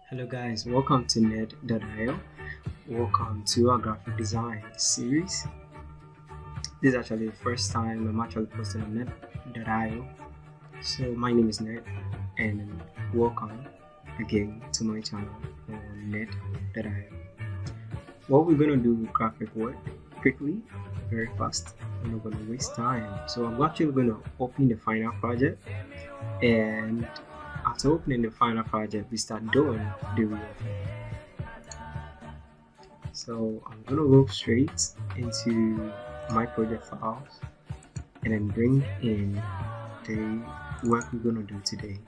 Hello guys, welcome to nird.io. Welcome to our graphic design series. This is actually the first time I'm actually posting on nird.io. So my name is Nerd and welcome again to my channel on nird.io. What we're gonna do with graphic work quickly, very fast. We're not gonna waste time. So I'm actually gonna open the final project, and after opening the final project, we start doing the real thing. So I'm gonna go straight into my project files and then bring in the work we're gonna do today.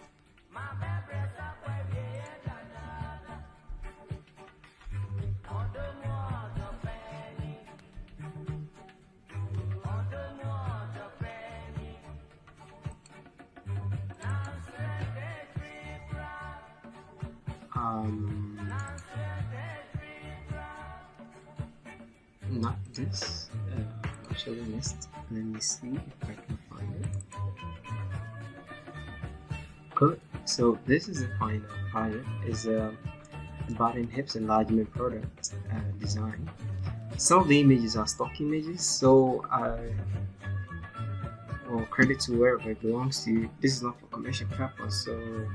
Not this. Actually missed. Let me see if I can find it. Good. So this is the final project. Is a button hips enlargement product design. Some of the images are stock images, so well, credit to wherever it belongs to. This is not for commercial purpose, so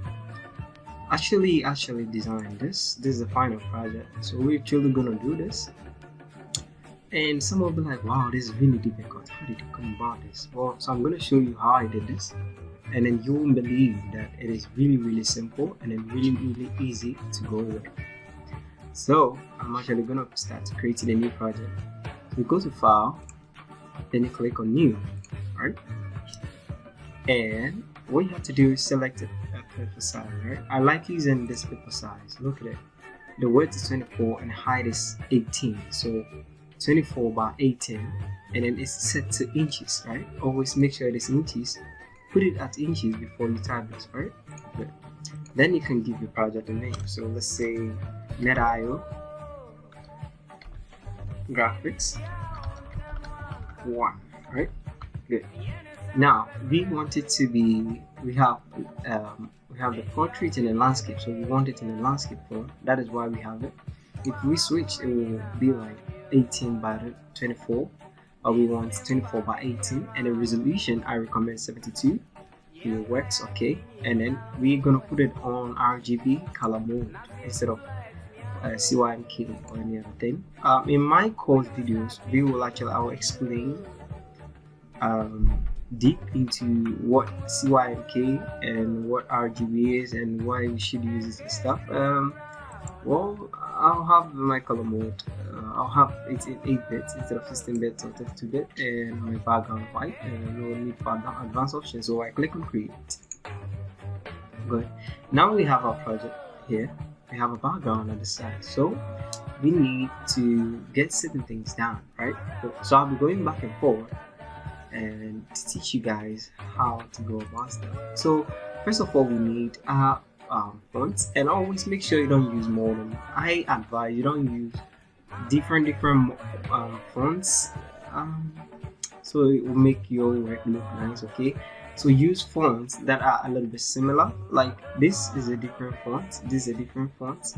actually designed this. This is the final project, so we're actually gonna do this. And some will be like, wow, this is really difficult. How did you come about this? Well, so I'm going to show you how I did this, and then you will believe that it is really simple and then really easy to go with. So I'm actually going to start creating a new project. So you go to File, then you click on New, right? And what you have to do is select a paper size, right? I like using this paper size. Look at it. The width is 24 and height is 18. So 24 by 18, and then it's set to inches, right? Always make sure it is inches. Put it at inches before you type this, right? Good. Then you can give your project a name. So let's say nird.io graphics 1, right? Good. Now we want it to be, we have the portrait and the landscape, so we want it in the landscape form. That is why we have it. If we switch, it will be like 18 by 24, but we want 24 by 18, and the resolution I recommend 72. It works okay, and then we're gonna put it on RGB color mode instead of CYMK or any other thing. In my course videos, I will explain deep into what CYMK and what RGB is and why we should use it and stuff. Well, I'll have my color mode. I'll have it in 8-bit instead of 16-bit or 32-bit, and my background white, and no need for advanced options. So I click on Create. Good. Now we have our project here. We have a background on the side, so we need to get certain things down, right? So I'll be going back and forth and to teach you guys how to go about stuff. So first of all, we need fonts, and always make sure you don't use more than, I advise you don't use different fonts, so it will make your work look nice. Okay, so use fonts that are a little bit similar. Like this is a different font, this is a different font,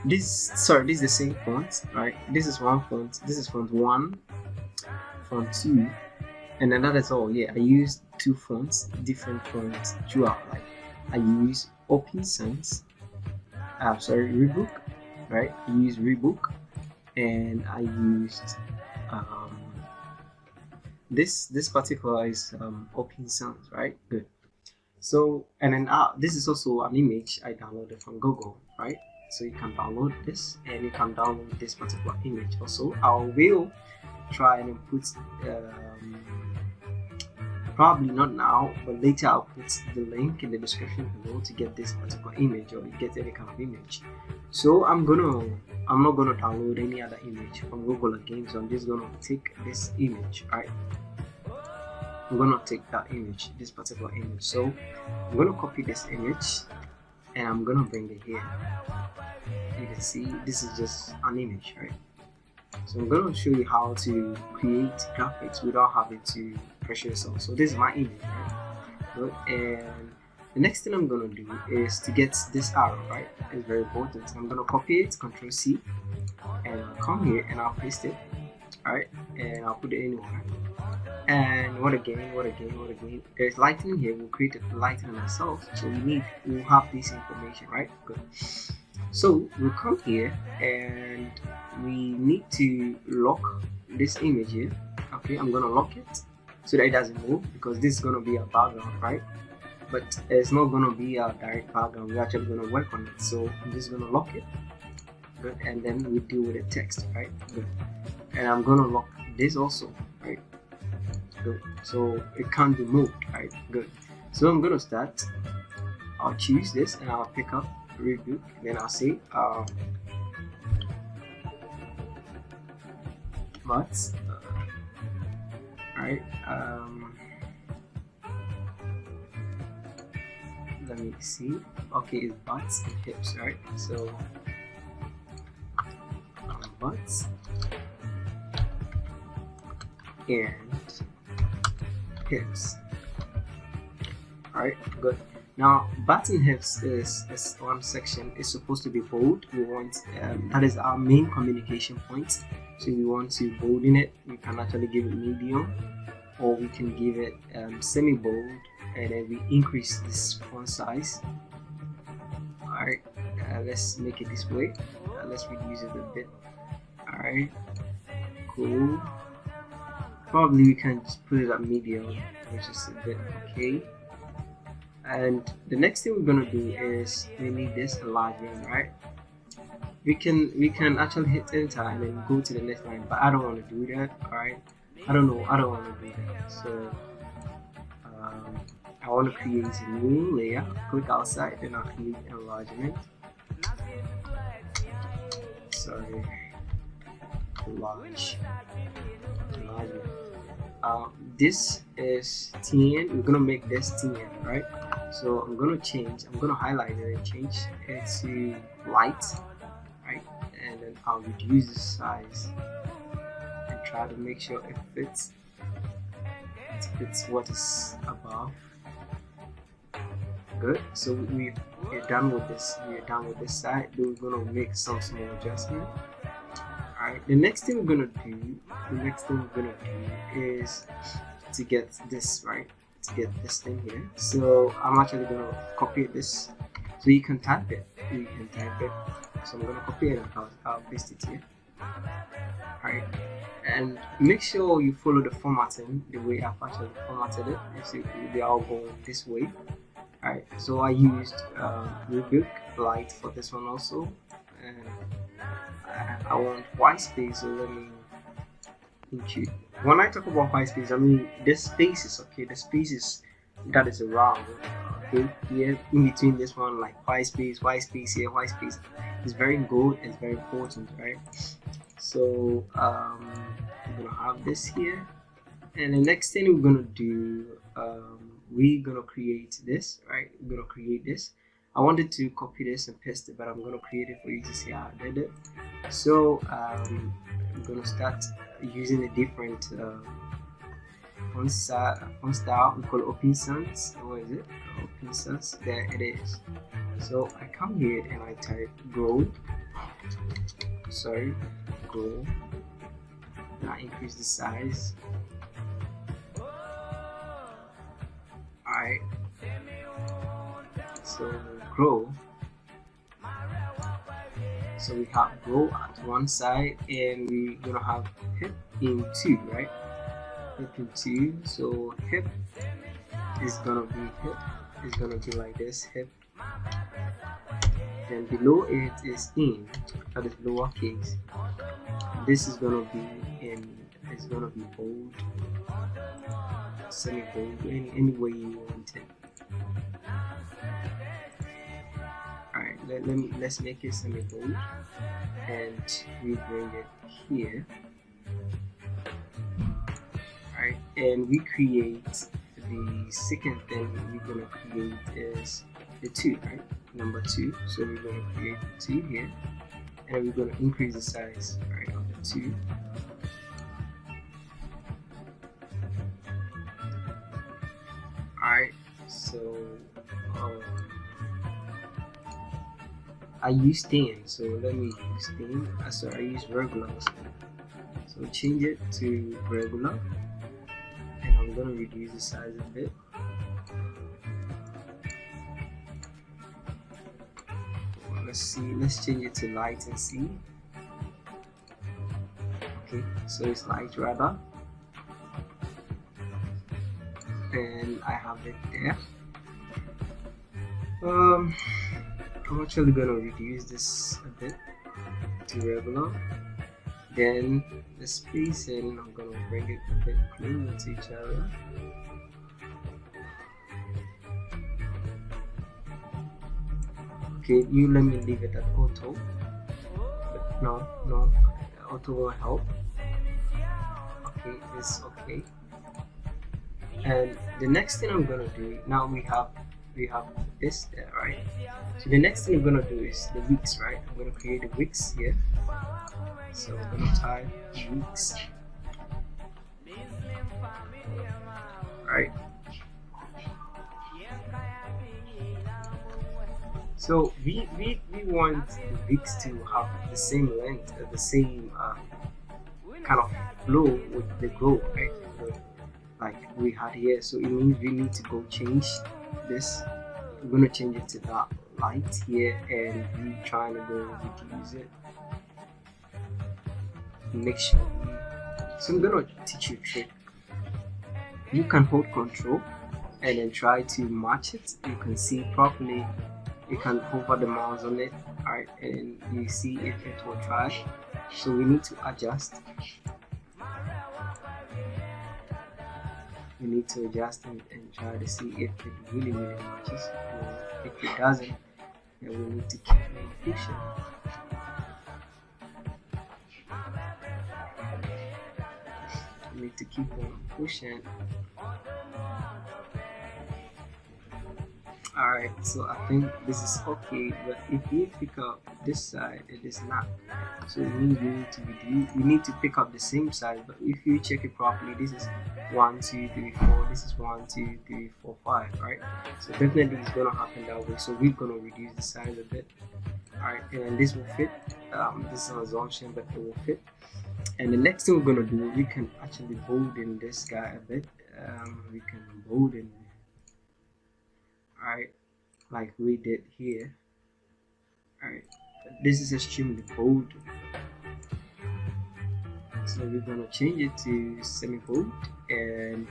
this is the same font, right? This is one font, this is font 1, font 2, and then that is all. Yeah, I used 2 fonts, different fonts throughout. Like I use Open Sans, Rebook, right? I use Rebook, and I used this particular is Open Sans, right? Good. So, and then this is also an image I downloaded from Google, right? So you can download this, and you can download this particular image also. I will try and put probably not now, but later I'll put the link in the description below to get this particular image, or get any kind of image. So I'm not gonna download any other image from Google again, so I'm just gonna take this image, right? I'm gonna take that image, this particular image. So I'm gonna copy this image and I'm gonna bring it here. You can see this is just an image, right? So I'm going to show you how to create graphics without having to pressure yourself. So this is my image, right? Good. And The next thing I'm gonna do is to get this arrow, right? It's very important. I'm gonna copy it, Control C, and I'll come here and I'll paste it, alright, and I'll put it anywhere. And what again? There's lightning here. We'll create a lightning ourselves, so we'll have this information, right? Good. So we'll come here and we need to lock this image here. Okay, I'm gonna lock it so that it doesn't move, because this is gonna be a background, right? But it's not gonna be a direct background. We're actually gonna work on it. So I'm just gonna lock it. Good. And then we deal with the text, right? Good. And I'm gonna lock this also, right? Good. So it can't be moved, right? Good. So I'm gonna start. I'll choose this and I'll pick up reboot. Then I'll say but right. Let me see. Okay, it's butts and hips, right? So butts and hips. Alright, good. Now butts and hips is one section. It's supposed to be bold. We want that is our main communication point. So we want to bold in it. We can actually give it medium, or we can give it semi bold, and then we increase this font size. Alright, let's make it this way. Let's reduce it a bit. Alright, cool. Probably we can just put it at medium, which is a bit okay. And the next thing we're gonna do is we need this enlargement, right? We can actually hit enter and then go to the next line, but I don't want to do that. Alright, I don't want to do that. So I want to create a new layer. Click outside and I'll create enlargement. Sorry, enlargement. This is 10. We're gonna make this 10, right? So I'm gonna highlight it and change it to light, right? And then I'll reduce the size and try to make sure it fits what is above. Good. So we're done with this. We're done with this side. Then we're gonna make some small adjustment. Alright, the next thing we're gonna do is to get this, right? To get this thing here. So I'm actually gonna copy this. So you can type it. So I'm gonna copy it and I'll paste it here. Alright. And make sure you follow the formatting the way I've actually formatted it. You see they are all going this way. Alright, so I used Rubik Light for this one also. And I want white space, so let me include. When I talk about white space, I mean the spaces, okay? The spaces that is around, okay? Here in between this one, like white space here, white space is very good, it's very important, right? So I'm gonna have this here, and the next thing we're gonna do, we're gonna create this, right? We're gonna create this. I wanted to copy this and paste it, but I'm gonna create it for you to see how I did it. So I'm gonna start using a different font style. We call it Open Sans. What is it? Open Sans. There it is. So I come here and I type grow. Grow. And I increase the size. Alright. So grow. So we have grow at one side, and we're gonna have hip in 2, right? Hip in 2. So hip is gonna be like this, hip. Then below it is in, that is lowercase. This is gonna be it's gonna be bold, semi-bold, any way you want it. Alright, let's make it semi-bold, and we bring it here. Alright, and we create the second thing we're gonna create is the 2, right? Number 2. So we're gonna create the 2 here, and we're gonna increase the size, right, of the 2. Alright, so um, I use 10, so let me use 10. Sorry, I use regular. So change it to regular, and I'm gonna reduce the size a bit. Let's see, let's change it to light and see. Okay, so it's light rather, and I have it there. I'm actually gonna reduce this a bit to regular. Then the spacing, I'm gonna bring it a bit closer to each other. Okay, you let me leave it at auto. But no, auto won't help. Okay, it's okay. And the next thing I'm gonna do, now we have this there, right? So the next thing I'm gonna do is the weeks, right? I'm gonna create a weeks here. So I'm gonna type weeks. Right. So we want the weeks to have the same length, the same kind of flow with the glow, right? Like we had here. So it means we need to go change this. We're gonna change it to that light here, and we trying to go reduce it. Make sure so I'm gonna teach you a trick. You can hold control and then try to match it. You can see properly. You can hover the mouse on it, alright, and you see if it will try. So we need to adjust. We need to adjust and try to see if it really matches. If it doesn't, then we need to keep on pushing. We need to keep on pushing. Alright, so I think this is okay, but if you pick up this side, it is not. So we need to pick up the same side, but if you check it properly, this is 1, 2, 3, 4, this is 1, 2, 3, 4, 5, right? So definitely it's gonna happen that way. So we're gonna reduce the size a bit. Alright, and this will fit. This is an assumption, but it will fit. And the next thing we're gonna do, we can actually bolden this guy a bit. We can bolden, alright, like we did here. Alright, this is extremely bold, so we're gonna change it to semi-bold, and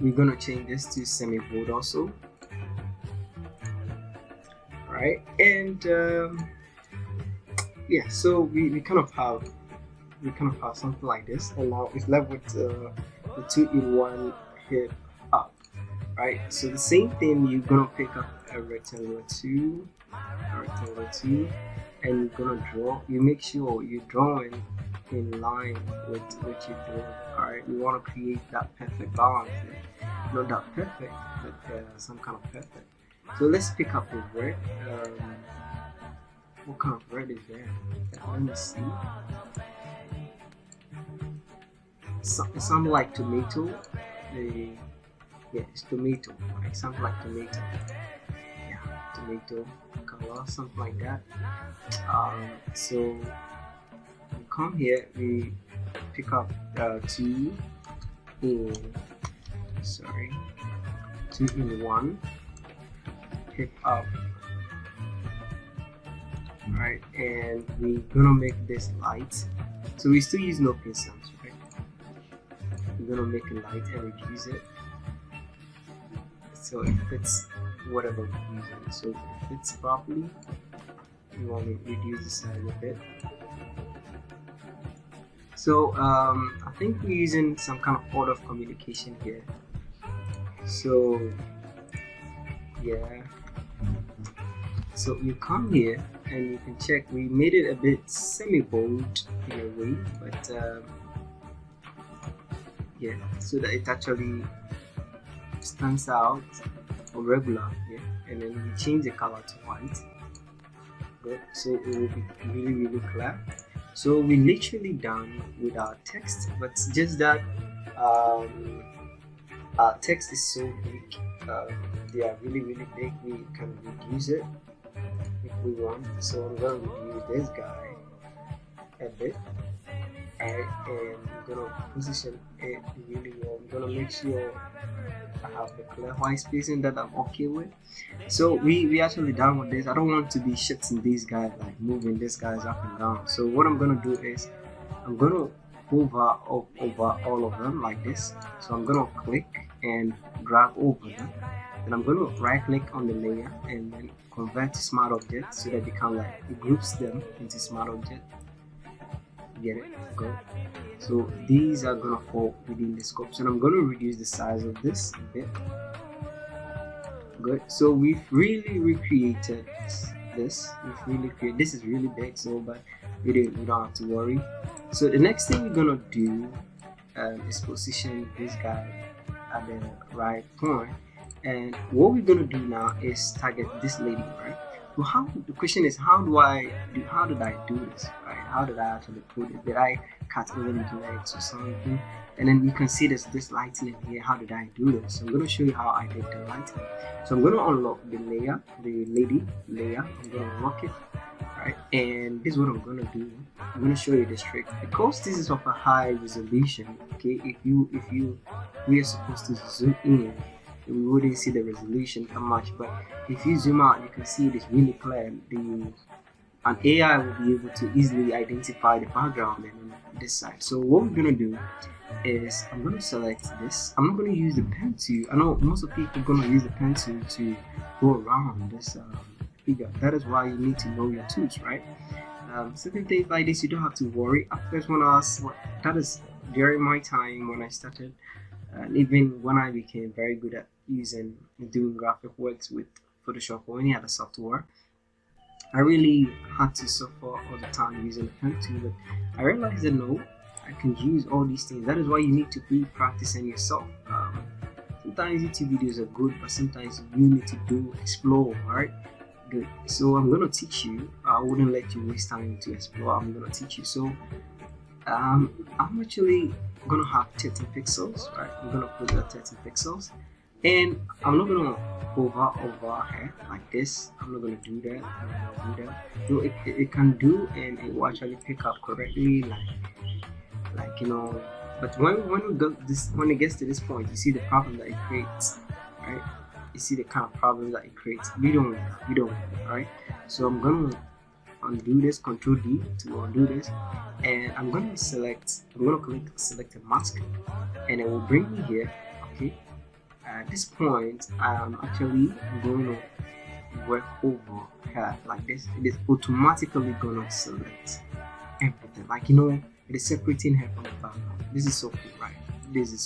we're gonna change this to semi-bold also. Alright, and yeah, so we kind of have something like this, and now it's left with the 2-in-1 hip up, right? So the same thing, you're gonna pick up a rectangle 2, and you're gonna draw. You make sure you're drawing in line with what you're doing. All right, you want to create that perfect balance, not that perfect, but some kind of perfect. So let's pick up the red. What kind of red is there? Let me see. It sounds like tomato. Yeah, it's tomato. Right? Something like tomato. Yeah, tomato color, something like that. So we come here, we pick up 2-in-1, pick up. Right, and we're gonna make this light. So we still use no pin sounds, right? We're gonna make it light and reduce it so it fits whatever we're using. So if it fits properly, we want to reduce the size a bit. So I think we're using some kind of order of communication here. So yeah, so you come here and you can check, we made it a bit semi-bold in a way, but yeah, so that it actually stands out or regular, yeah, and then we change the color to white. Good, so it will be really clear. So we're literally done with our text, but just that our text is so big um, they are really big. We can reduce it if we want. So I'm going to reduce this guy a bit. Alright, and I'm gonna position it really well. I'm gonna make sure I have the clear white spacing that I'm okay with. So we actually done with this. I don't want to be shifting these guys, like moving these guys up and down. So what I'm gonna do is I'm gonna hover over all of them like this. So I'm gonna click and drag over them. Then I'm gonna right click on the layer and then convert to smart object so that it groups them into smart object. Get it? Go. So these are gonna fall within the scope. So I'm gonna reduce the size of this a bit. Good. So we've really recreated this. This is really big, so but we don't have to worry. So the next thing we're gonna do is position this guy at the right point. And what we're gonna do now is target this lady, right? So the question is, how did I do this, right? How did I actually put it? Did I cut even legs or something? And then you can see this lighting in here. How did I do this? So I'm going to show you how I did the lighting. So I'm going to unlock the lady layer. I'm going to unlock it, right? And this is what I'm going to do. I'm going to show you this trick because this is of a high resolution. Okay, we are supposed to zoom in, we wouldn't see the resolution that much, but if you zoom out you can see it is really clear. An AI will be able to easily identify the background and this side. So what we're going to do is I'm going to select this. I'm not going to use the pen tool. I know most of people are going to use the pen tool to go around this figure. That is why you need to know your tools, right? Certain things like this you don't have to worry. At first when that is during my time when I started, and even when I became very good at doing graphic works with Photoshop or any other software, I really had to suffer all the time using the pen tool. But I realized that no, I can use all these things. That is why you need to be practicing yourself. Sometimes YouTube videos are good, but sometimes you need to explore, right? Good. So I'm gonna teach you. I wouldn't let you waste time to explore. I'm gonna teach you. So I'm actually gonna have 13 pixels, right? I'm gonna put the 13 pixels, and I'm not gonna hover over here like this. I'm not gonna do that. So it can do, and it will actually pick up correctly, like you know. But when it gets to this point, you see the problem that it creates, right? You see the kind of problem that it creates. We don't, right? So I'm gonna undo this, Control D to undo this, and I'm gonna click select a mask, and it will bring me here. Okay, at this point I'm actually going to work over here like this. It is automatically gonna select everything, like you know, it is separating her from the background. This is so cool, right? This is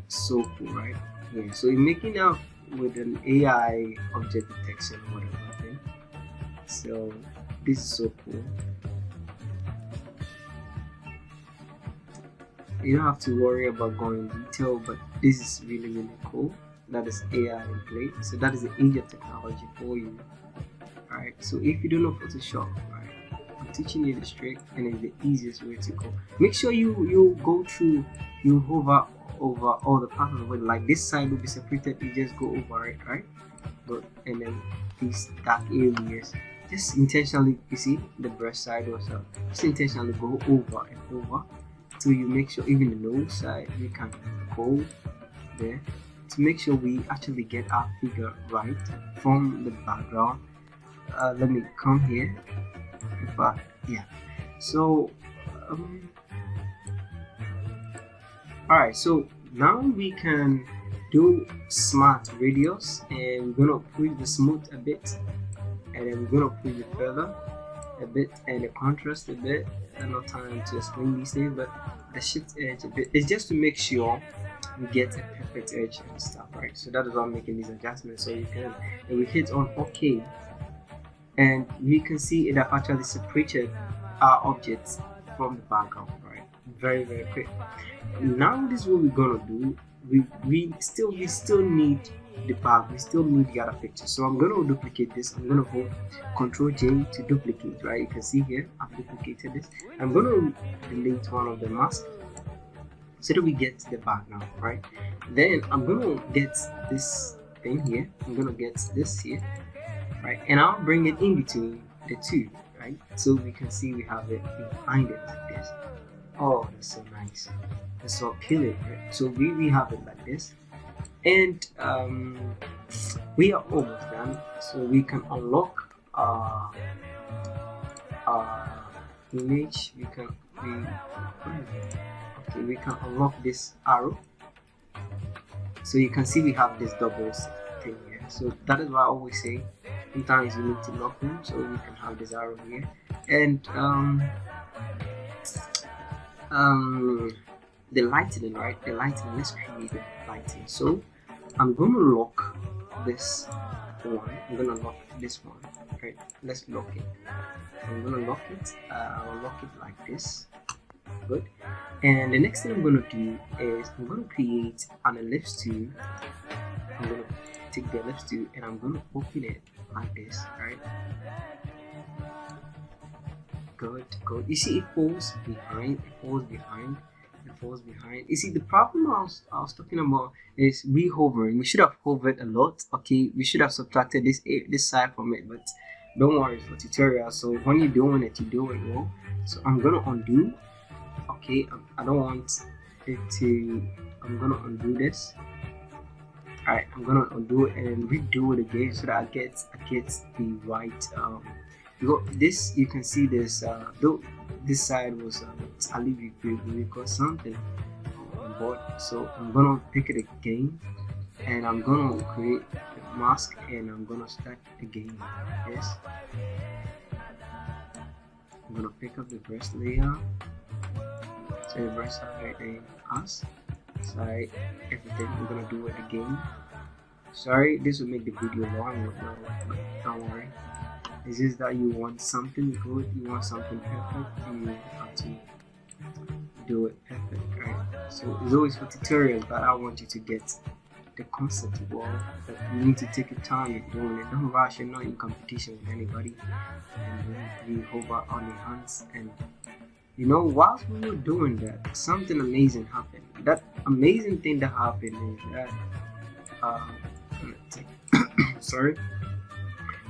so cool, right? Yeah, so you're making out with an AI object detection or whatever thing. So this is so cool. You don't have to worry about going in detail, but this is really cool. That is AI in play. So that is the age of technology for you. Alright, so if you don't know Photoshop, right, I'm teaching you this trick, and it's the easiest way to go. Make sure you go through, you hover over all the parts of it. Like this side will be separated, you just go over it, right? And then these dark areas, just intentionally, you see the brush side also, just intentionally go over and over till you make sure even the nose side we can go there to make sure we actually get our figure right from the background. Let me come here, but yeah, so alright, so now we can do smart radius, and we're gonna push the smooth a bit, and then we're gonna push the feather a bit, and the contrast a bit. I have no time to explain these things, but the shift edge a bit. It's just to make sure we get a perfect edge and stuff, right? So that is why I'm making these adjustments. So you can, and we hit on OK, and we can see it have actually separated our objects from the background, right? Very quick. Now this is what we're gonna do. We still need the back, we still need the other picture. So I'm gonna duplicate this. I'm gonna hold Ctrl J to duplicate, right? You can see here I've duplicated this. I'm gonna delete one of the masks, so that we get the background, right? Then I'm gonna get this thing here, I'm gonna get this here, right? And I'll bring it in between the two, right? So we can see we have it behind it like this. Oh, that's so nice. That's so appealing, right? So we have it like this. And we are almost done. So we can unlock our image. We can unlock this arrow. So you can see we have this double thing here. So that is why I always say sometimes you need to lock them so we can have this arrow here. And the lightning, right? The lightning, let's create the lightning. So I'm gonna lock this one. I'm gonna lock this one, right? Let's lock it. I'm gonna lock it. I'll lock it like this. Good. And the next thing I'm gonna do is I'm gonna create an ellipse tool. I'm gonna take the ellipse tool and I'm gonna open it like this, right? Good, good. You see, it falls behind. It falls behind. It falls behind. You see, the problem I was talking about is hovering. We should have hovered a lot. Okay, we should have subtracted this side from it, but don't worry, for tutorial. So when you're doing it, you do it well. So I'm gonna undo. Okay, I don't want it to. I'm gonna undo this. All right, I'm gonna undo it and redo it again so that I get the right. This, you can see this. Though this side was I leave you we got something on board. So I'm gonna pick it again, and I'm gonna create a mask, and I'm gonna start again. Yes. I'm gonna pick up the breast layer. So the breast right there, us. Sorry, everything. I'm gonna do it again. Sorry, this will make the video long, but don't worry. It's just that you want something good, you want something perfect, and you have to do it perfect, right? So it's always for tutorials, but I want you to get the concept well. But you need to take your time in doing it. Don't rush. You're not in competition with anybody, and then you hover on your hands. And you know, whilst we were doing that, something amazing happened. That amazing thing that happened is that sorry,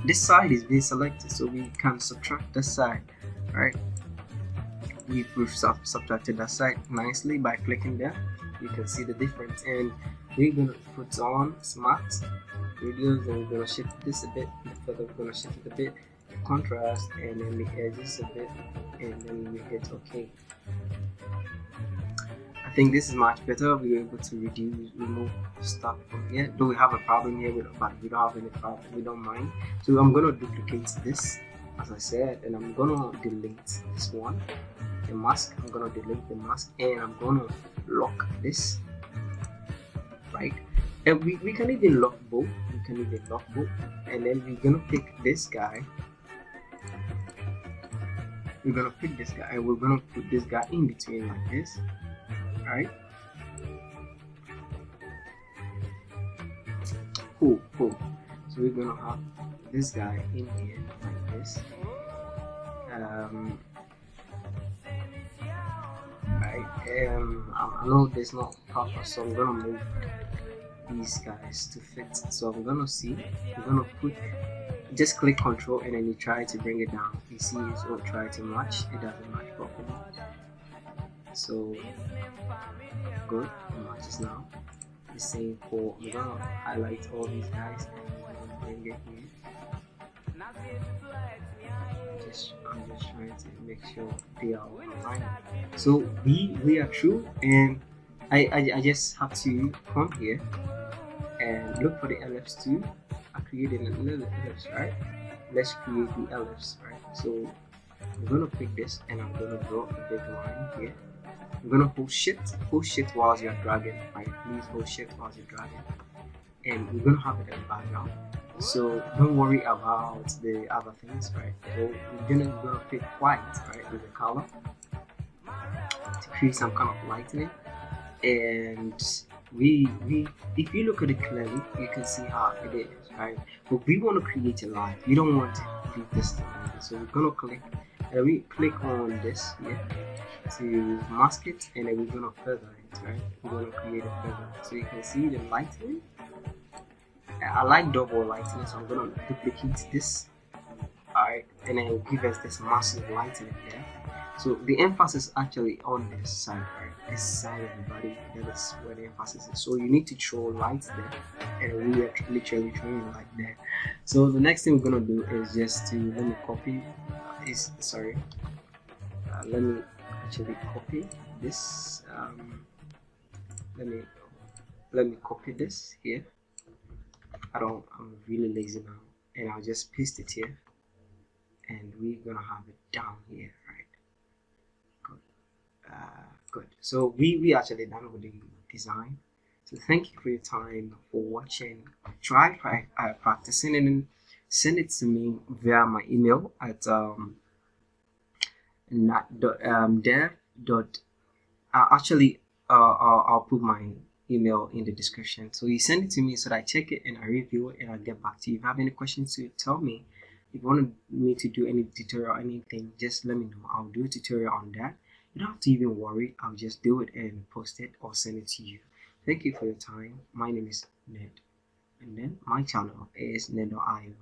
this side is being selected, so we can subtract this side, right? We've subtracted that side nicely by clicking there. You can see the difference, and we're gonna put on smart videos, and we're gonna shift this a bit further. We're gonna shift it a bit, contrast, and then the edges a bit, and then we hit OK. I think this is much better. We were able to remove stuff from here. Though we have a problem here, but we don't have any problem. We don't mind. So I'm gonna duplicate this, as I said, and I'm gonna delete this one, the mask. I'm gonna delete the mask, and I'm gonna lock this, right? And we can even lock both. And then we're gonna pick this guy. We're gonna pick this guy, and we're gonna put this guy in between like this. Alright. Cool. So we're gonna have this guy in here like this. I know there's not proper, so I'm gonna move these guys to fit. So I'm gonna put, just click Control and then you try to bring it down. You see, it's all try to match. It doesn't match properly. So good, it matches now. The same for, I'm gonna highlight all these guys and bring it here. I'm just trying to make sure they are aligned. So we are true, and I just have to come here and look for the ellipse tool. I created a little ellipse, right? Let's create the ellipse, right? So I'm gonna pick this and I'm gonna draw a big line here. I'm gonna hold shift while you're dragging, right? Please hold shift while you're dragging, and we're gonna have it in the background. So don't worry about the other things, right? So we're gonna pick white, right, with the color to create some kind of lightning. And if you look at it clearly, you can see how it is, right? But we want to create a line. We don't want to be distant. So we're gonna click on this here to mask it, and then we're gonna feather it. Right, I'm gonna create a feather. So you can see the lightning. I like double lightning, so I'm gonna duplicate this. Alright, and then it'll give us this massive lightning there. So the emphasis actually on this side, right? This side of the body, that is where the emphasis is. So you need to throw light there, and we are literally throwing light there. So the next thing we're gonna do is just to let me copy. Let me actually copy this. Let me copy this here. I'm really lazy now, and I'll just paste it here, and we're gonna have it down here, right? Good. So we actually done with the design. So thank you for your time for watching. Try practicing and then send it to me via my email at dev dot actually I'll put my email in the description. So you send it to me so that I check it and I review it and I'll get back to you. If you have any questions, to tell me. If you want me to do any tutorial or anything, just let me know. I'll do a tutorial on that. You don't have to even worry. I'll just do it and post it or send it to you. Thank you for your time. My name is Ned, and then my channel is nird.io.